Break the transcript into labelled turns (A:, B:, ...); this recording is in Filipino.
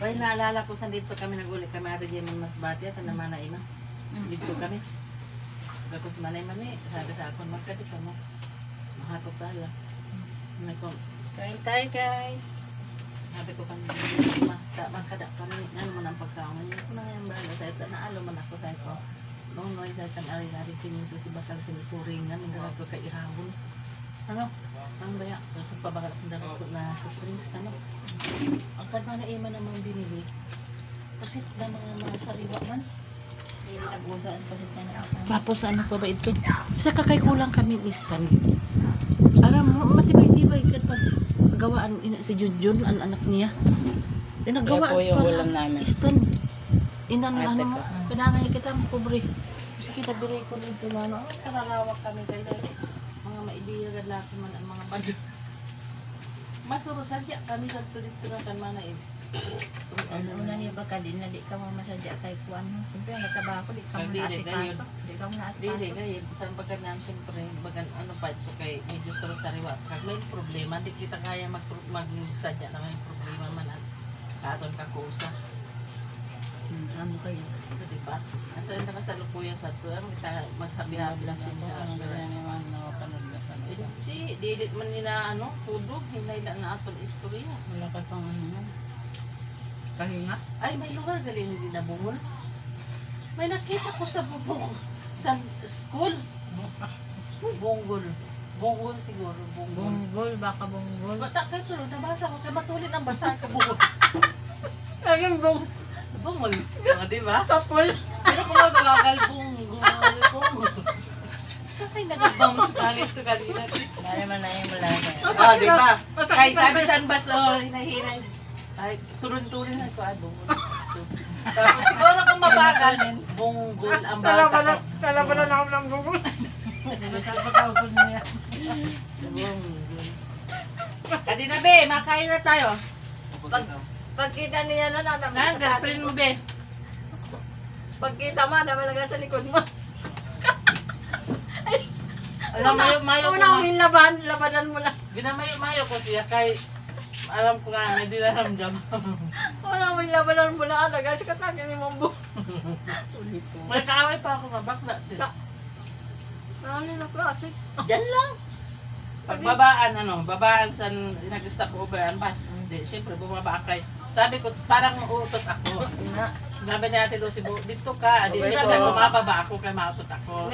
A: Ay, naalala ko sa dito kami nag-uli kami ate Jemon Masbati at naman na ina. Dito kami. Tapos manay-mani, sabi sa akon, magkadito mo. Mahakot tala.
B: Kain tayo guys.
A: Sabi ko kami, magkada kami, ano man ang pagkaon. Hindi ko na ngayon bahala. Sa ito, naalo man ako sa ito. Noong noy, sa itang ari-ari, sininto si Bakal sinusuringan, hindi ko kay ihawon. Ano? Ang baya, kasi pabakal akong dapat ko na sa drinks, ano? Ang kadma na ima naman binili. Kasi na mga sariwa man.
B: Hindi nag-usaan kasi tayo na ako.
C: Tapos ano pa ba ito? Sa kakay kulang kami istan. Alam mo, matibay-tibay kat pag gawaan si Junjun, ang anak niya. Naggawa
D: Kaya po yung ulam namin.
C: Istan. Inan
D: Ay,
C: ano mo,
D: teka.
C: pinangay kita mo pobre. Sige, nabili ko dito na ano. Karalawak kami kayo. Mga maidiya lalaki man ang mga bando. Masuro sadya kami sa dito na kan mana eh.
B: Ano una niya ba ka din na di ka mo masadya kay kuan mo. Siyempre nagtrabaho ko di ka mo
A: Dili,
B: naasikaso. Di ka mo
A: Dili
B: naasikaso.
A: kay sa bagan namin siyempre bagan ano pa ito kay medyo sariwa. Kag may problema di kita kaya magsadya na may problema man at aton ka kusa.
B: Ano kayo?
A: Ito diba? Asa na kasalukuyan sa to kita maghabi-habi lang siya.
D: naman nakapanood na sa
A: Hindi, dilit man nila ano, tudog, hinayla na aton istorya.
D: Wala ka pang ano yan.
B: Kahinga?
A: Ay, may lugar galing hindi na bungol. May nakita ko sa bubong, sa school. Bonggol. Bonggol siguro, bonggol.
B: Bunggol, baka bunggol.
A: Bata ka pero nabasa ko, kaya matulin ang basa ka bungol.
B: Laging bung.
A: Bungol. Mga diba?
B: Kapul.
A: Pero kung magagal, bonggol, bonggol. Ay, nag-bounce ka nito kanina.
D: Mali man na yung malaman.
A: Ah, di ba? Kay sabi saan ba so hinahinay. Ay, turun-turun na ko ay bungol. Tapos siguro kung mabagal, bunggol ang basa ko.
B: Lalabanan ako ng bunggol.
A: Nagkakapagod niya. Bunggol. Kadi na be, makain na tayo.
B: Pagkita niya na
A: Na, girlfriend mo be.
B: Pagkita mo, naman lang sa likod mo.
A: Alam mo, mayo ko
B: Unang
A: nga.
B: labanan mo lang.
A: Ginamayo-mayo ko siya kay alam ko nga na di naramdam.
B: Unang labanan mo lang. Alaga, sikat na kami mambo.
D: Ulit po.
A: May kaaway pa ako mabakla siya.
B: Ano na klase?
A: Diyan lang. Pagbabaan, babaan sa nag-stop over ang bus. Hindi, syempre bumaba kay. Sabi ko, parang uutot ako. Sabi ni Ate Lucy, dito ka. Di
D: Okay
A: siya
D: po.
A: bumababa ako kay mautot ako.